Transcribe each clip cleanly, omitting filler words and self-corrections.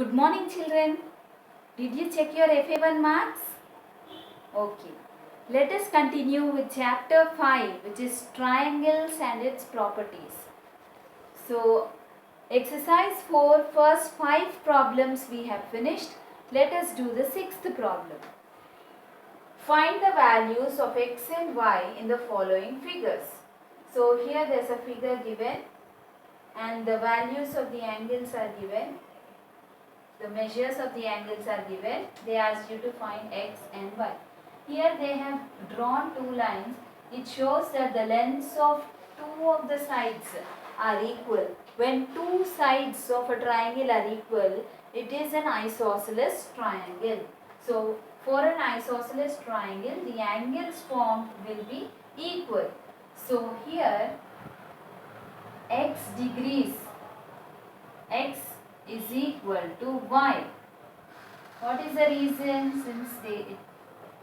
Good morning, children. Did you check your FA1 marks? Okay. Let us continue with chapter 5, which is triangles and its properties. So, exercise 4, first 5 problems we have finished. Let us do the 6th problem. Find the values of x and y in the following figures. So, here there is a figure given and the values of the angles are given. The measures of the angles are given. They ask you to find x and y. Here they have drawn two lines. It shows that the lengths of two of the sides are equal. When two sides of a triangle are equal, it is an isosceles triangle. So, for an isosceles triangle, the angles formed will be equal. So, here x degrees, x is equal to y. What is the reason? Since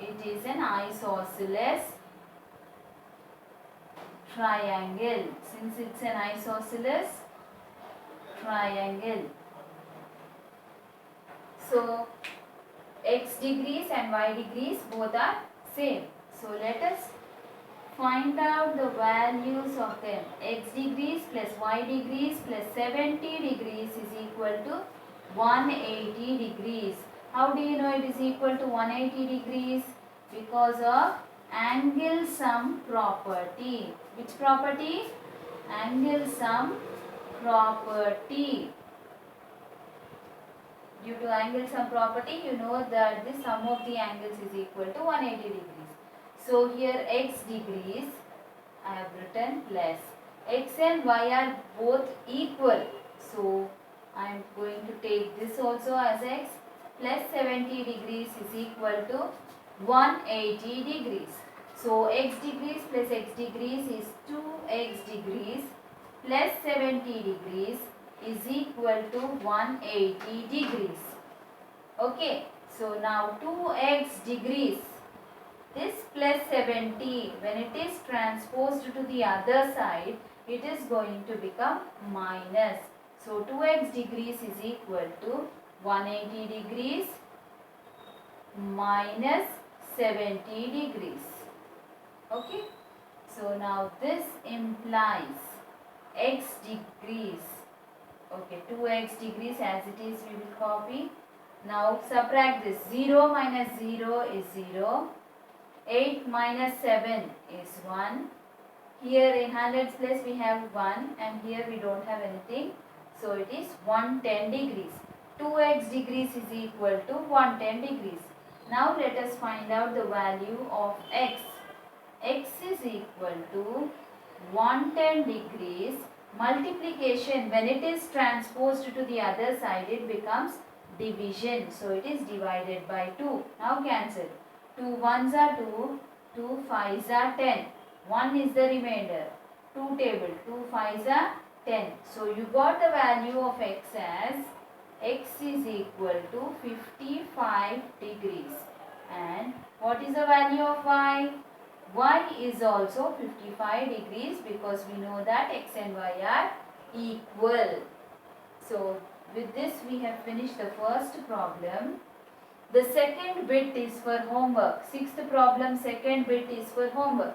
it is an isosceles triangle. Since it's an isosceles triangle. So, x degrees and y degrees both are same. So, let us find out the values of them. X degrees plus y degrees plus 70 degrees is equal to 180 degrees. How do you know it is equal to 180 degrees? Because of angle sum property. Which property? Angle sum property. Due to angle sum property, you know that the sum of the angles is equal to 180 degrees. So here x degrees, I have written plus. X and y are both equal. So I am going to take this also as x plus 70 degrees is equal to 180 degrees. So x degrees plus x degrees is 2x degrees plus 70 degrees is equal to 180 degrees. Okay. So now 2x degrees, this plus 70, when it is transposed to the other side, it is going to become minus. So 2x degrees is equal to 180 degrees minus 70 degrees. Okay. So now this implies x degrees. Okay, 2x degrees as it is we will copy. Now subtract this. 0 minus 0 is 0. 8 minus 7 is 1. Here in hundreds place we have 1 and here we don't have anything. So it is 110 degrees. 2x degrees is equal to 110 degrees. Now let us find out the value of x. X is equal to 110 degrees multiplication. When it is transposed to the other side, it becomes division. So it is divided by 2. Now cancel. 2 ones are 2, 2 fives are 10. 1 is the remainder. 2 table, 2 fives are 10. So you got the value of x as x is equal to 55 degrees. And what is the value of y? Y is also 55 degrees because we know that x and y are equal. So with this we have finished the first problem. The second bit is for homework. Sixth problem, second bit is for homework.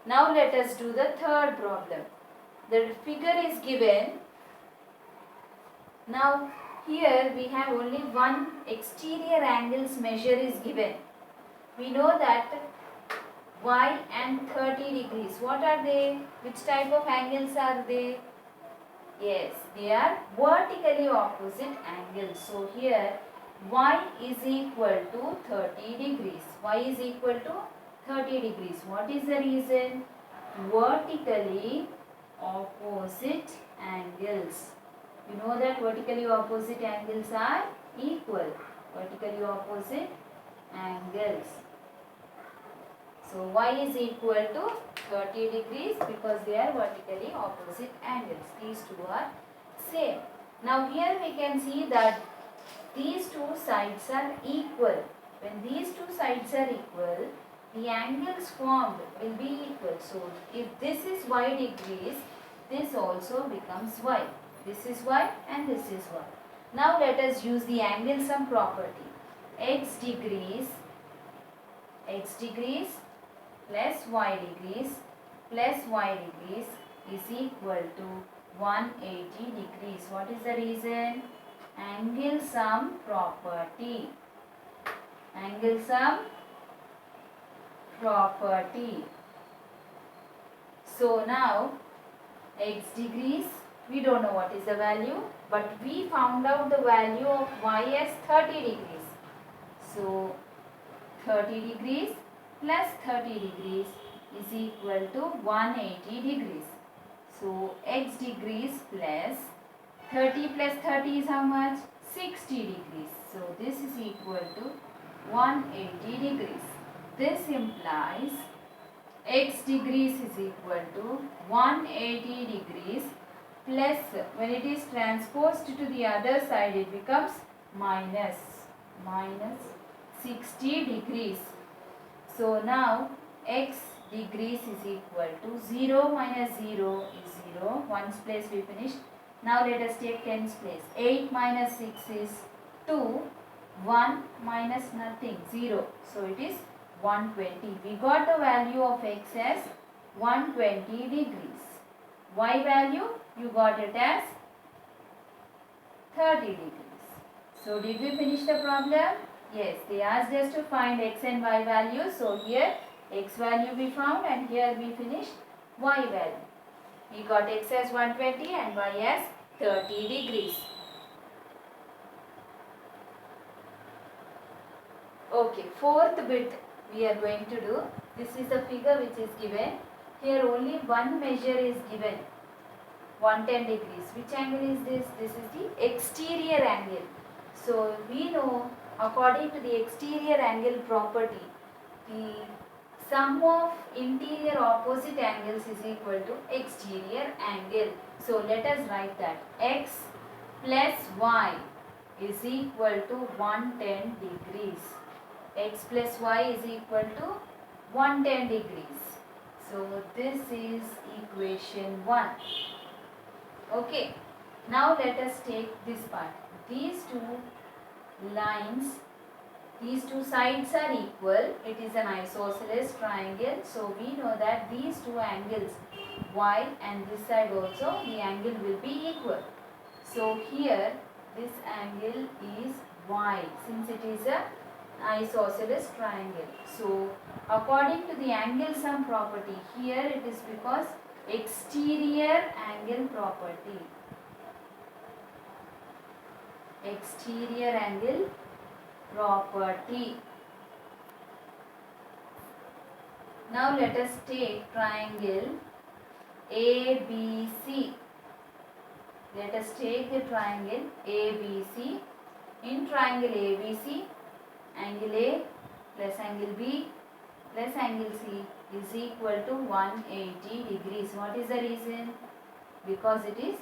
Now let us do the third problem. The figure is given. Now here we have only one exterior angles measure is given. We know that y and 30 degrees. What are they? Which type of angles are they? Yes, they are vertically opposite angles. So here y is equal to 30 degrees. Y is equal to 30 degrees. What is the reason? Vertically opposite angles. You know that vertically opposite angles are equal. Vertically opposite angles. So y is equal to 30 degrees because they are vertically opposite angles. These two are same. Now here we can see that these two sides are equal. When these two sides are equal, the angles formed will be equal. So if this is y degrees, this also becomes y. This is y and this is y. Now let us use the angle sum property. X degrees plus y degrees is equal to 180 degrees. What is the reason? Angle sum property. Angle sum property. So now x degrees, we don't know what is the value, but we found out the value of y as 30 degrees. So 30 degrees plus 30 degrees is equal to 180 degrees. So x degrees plus 30 plus 30 is how much? 60 degrees. So this is equal to 180 degrees. This implies x degrees is equal to 180 degrees plus, when it is transposed to the other side, it becomes minus 60 degrees. So now x degrees is equal to 0 minus 0 is 0. Ones place we finished. Now let us take tens place. 8 minus 6 is 2. 1 minus nothing, 0. So it is 120. We got the value of x as 120 degrees. Y value, you got it as 30 degrees. So did we finish the problem? Yes, they asked us to find x and y values. So here x value we found and here we finished y value. We got x as 120 and y as 30 degrees. Okay, fourth bit we are going to do. This is the figure which is given. Here only one measure is given, 110 degrees. Which angle is this? This is the exterior angle. So we know, according to the exterior angle property, the sum of interior opposite angles is equal to exterior angle. So let us write that x plus y is equal to 110 degrees. X plus y is equal to 110 degrees. So this is equation 1. Okay. Now let us take this part. These two lines, these two sides are equal. It is an isosceles triangle. So we know that these two angles, y and this side also, the angle will be equal. So here this angle is y, since it is a isosceles triangle. So according to the angle sum property, here it is because exterior angle property. Exterior angle property. Now let us take triangle ABC. Let us take the triangle ABC. In triangle ABC, angle A plus angle B plus angle C is equal to 180 degrees. What is the reason? Because it is,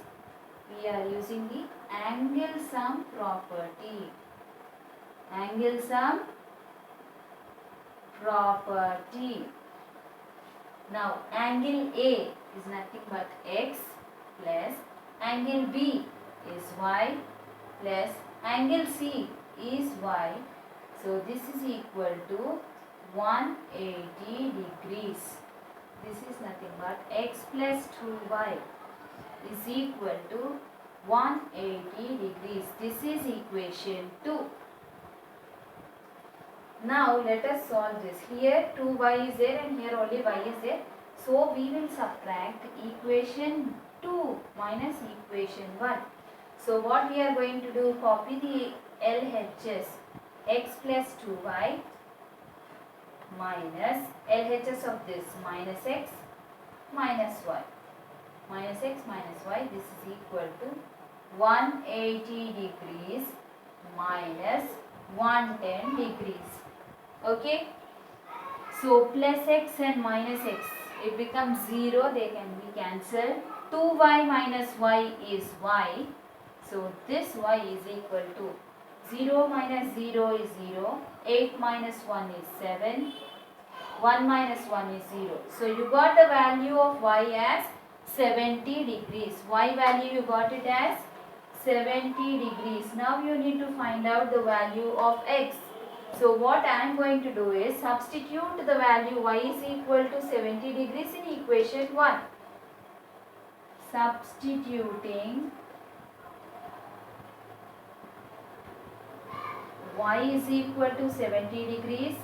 we are using the angle sum property. Angle sum property. Now angle A is nothing but x plus angle B is y plus angle C is y. So this is equal to 180 degrees. This is nothing but x plus 2y is equal to 180 degrees. This is equation 2. Now let us solve this. Here 2y is there and here only y is there. So we will subtract equation 2 minus equation 1. So what we are going to do, copy the LHS, x plus 2y minus LHS of this minus x minus y. Minus x minus y, this is equal to 180 degrees minus 110 degrees. Okay. So plus x and minus x, it becomes 0, they can be cancelled. 2y minus y is y. So this y is equal to 0 minus 0 is 0, 8 minus 1 is 7, 1 minus 1 is 0. So you got the value of y as 70 degrees. Y value you got it as 70 degrees. Now you need to find out the value of x. So what I am going to do is substitute the value y is equal to 70 degrees in equation 1. Substituting y is equal to 70 degrees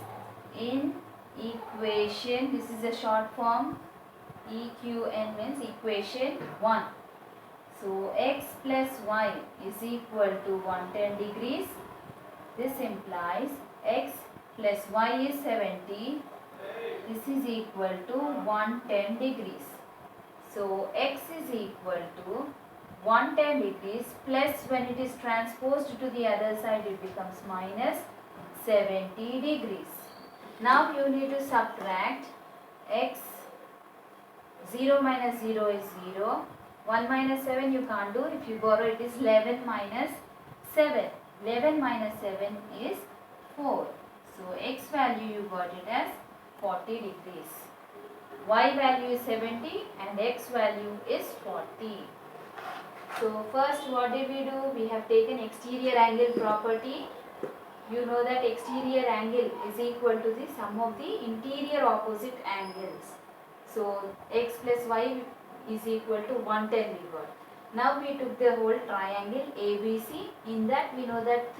in equation, this is a short form, EQN means equation 1. So x plus y is equal to 110 degrees. This implies x plus y is 70. This is equal to 110 degrees. So x is equal to 110 degrees plus, when it is transposed to the other side, it becomes minus 70 degrees. Now you need to subtract x. 0 minus 0 is 0. 1 minus 7 you can't do. If you borrow, it is 11 minus 7. 11 minus 7 is 4. So x value you got it as 40 degrees. Y value is 70 and x value is 40. So first what did we do? We have taken exterior angle property. You know that exterior angle is equal to the sum of the interior opposite angles. So x plus y is equal to 110 we got. Now we took the whole triangle ABC. In that we know that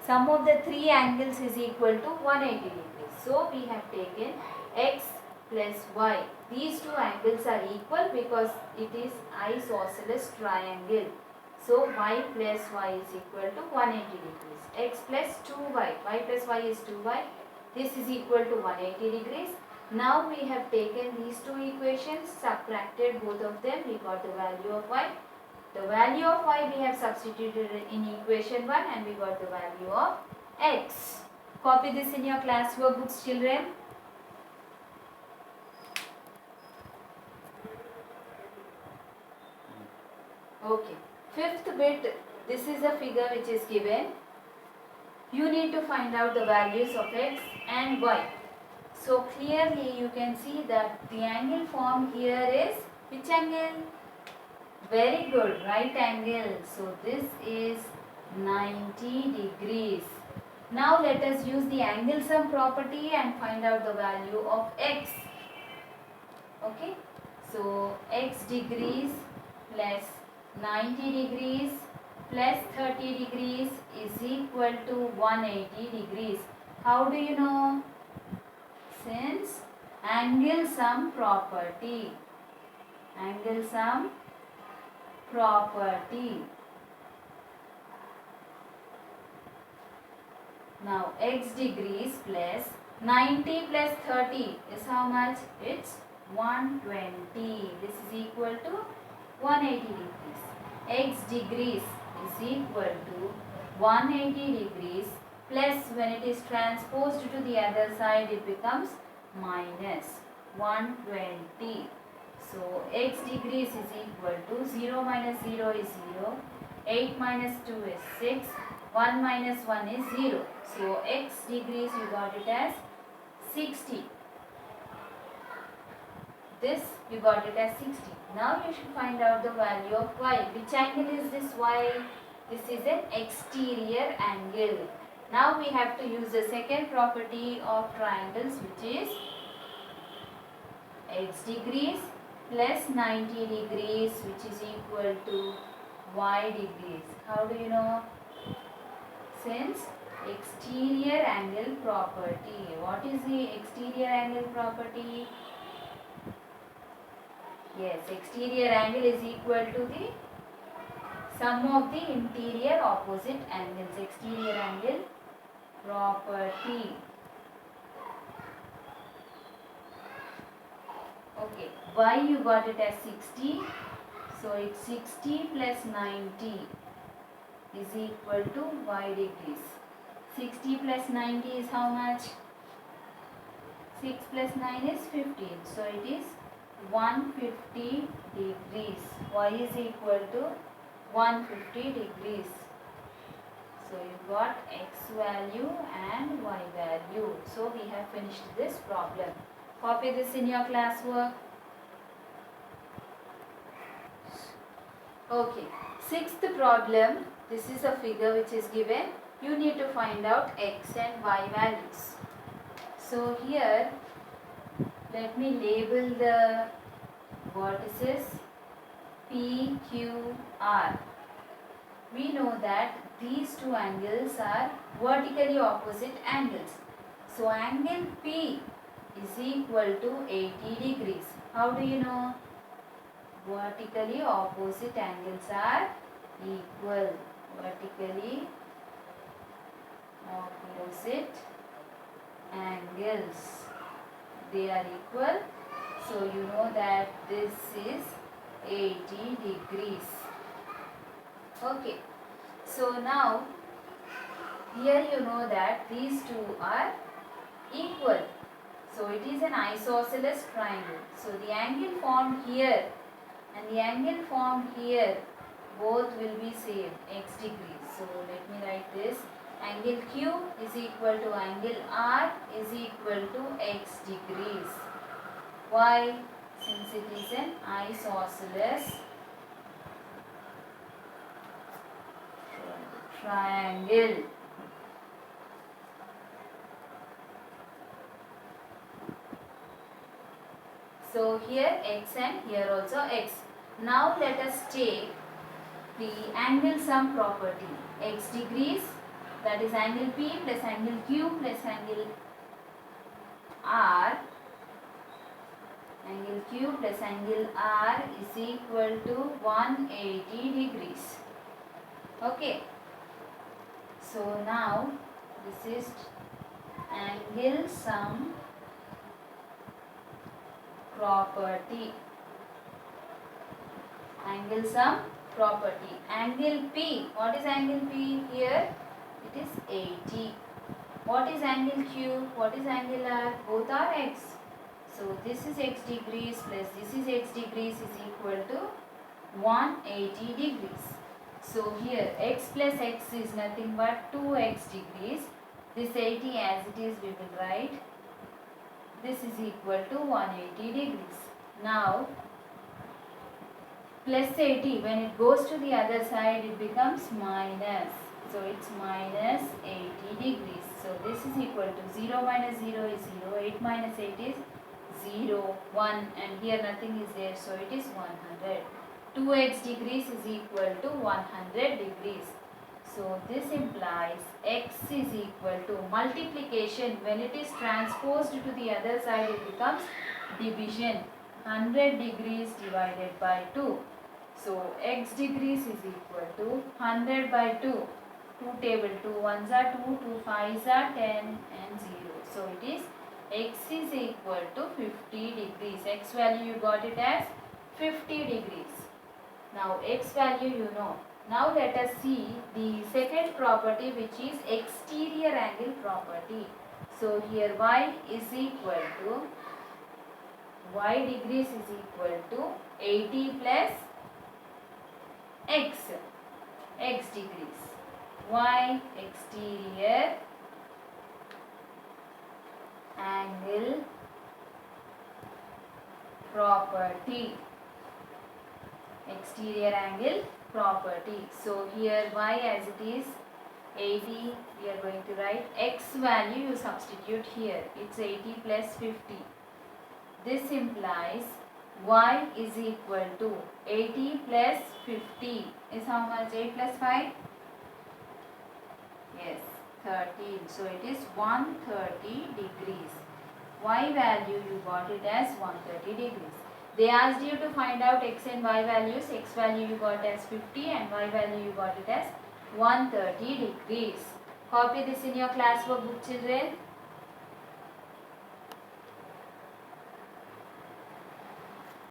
sum of the three angles is equal to 180 degrees. So we have taken x plus y. These two angles are equal because it is isosceles triangle. So y plus y is equal to 180 degrees. X plus 2y. Y plus y is 2y. This is equal to 180 degrees. Now we have taken these two equations, subtracted both of them, we got the value of y. The value of y we have substituted in equation 1 and we got the value of x. Copy this in your class workbooks, children. Okay. Fifth bit, this is a figure which is given. You need to find out the values of x and y. So clearly you can see that the angle formed here is which angle? Very good, right angle. So this is 90 degrees. Now let us use the angle sum property and find out the value of x. Okay. So x degrees plus 90 degrees plus 30 degrees is equal to 180 degrees. How do you know? Since angle sum property. Angle sum property. Now x degrees plus 90 plus 30 is how much? It's 120. This is equal to 180 degrees. X degrees is equal to 180 degrees plus, when it is transposed to the other side, it becomes minus 120. So x degrees is equal to 0 minus 0 is 0, 8 minus 2 is 6, 1 minus 1 is 0. So x degrees you got it as 60. This you got it as 60. Now you should find out the value of y. Which angle is this y? This is an exterior angle. Now we have to use the second property of triangles, which is x degrees plus 90 degrees, which is equal to y degrees. How do you know? Since exterior angle property. What is the exterior angle property? Yes, exterior angle is equal to the sum of the interior opposite angles. Exterior angle property. Okay, y you got it as 60. So it's 60 plus 90 is equal to y degrees. 60 plus 90 is how much? 6 plus 9 is 15. So it is 150 degrees. Y is equal to 150 degrees. So you got x value and y value. So we have finished this problem. Copy this in your classwork. Okay. Sixth problem, this is a figure which is given. You need to find out x and y values. So here, let me label the vertices P, Q, R. We know that these two angles are vertically opposite angles. So angle P is equal to 80 degrees. How do you know? Vertically opposite angles are equal. Vertically opposite angles, they are equal. So you know that this is 80 degrees. Okay. So now here you know that these two are equal. So it is an isosceles triangle. So the angle formed here and the angle formed here, both will be same, x degrees. So let me write this. Angle Q is equal to angle R is equal to x degrees. Why? Since it is an isosceles triangle. So here x and here also x. Now let us take the angle sum property. X degrees, that is angle P plus angle Q plus angle R. Angle Q plus angle R is equal to 180 degrees. Okay. So now this is angle sum property. Angle sum property. Angle P. What is angle P here? It is 80. What is angle Q? What is angle R? Both are x. So this is x degrees plus this is x degrees is equal to 180 degrees. So here x plus x is nothing but 2x degrees. This 80 as it is we will write. This is equal to 180 degrees. Now plus 80, when it goes to the other side it becomes minus. So it's minus 80 degrees. So this is equal to 0 minus 0 is 0, 8 minus 8 is 0, 1 and here nothing is there, so it is 100. 2x degrees is equal to 100 degrees. So this implies x is equal to multiplication. When it is transposed to the other side it becomes division. 100 degrees divided by 2. So x degrees is equal to 100 by 2. 2 table, 2 ones are 2, 2 fives are 10 and 0. So it is x is equal to 50 degrees. X value you got it as 50 degrees. Now x value you know. Now let us see the second property, which is exterior angle property. So here y is equal to, y degrees is equal to 80 plus x, x degrees. Y exterior angle property. Exterior angle property. So here y as it is 80, we are going to write x value you substitute here. It's 80 plus 50. This implies y is equal to 80 plus 50 is how much? 8 plus 5? Yes, 13. So it is 130 degrees. Y value you got it as 130 degrees. They asked you to find out x and y values. X value you got as 50 and y value you got it as 130 degrees. Copy this in your classwork book, children.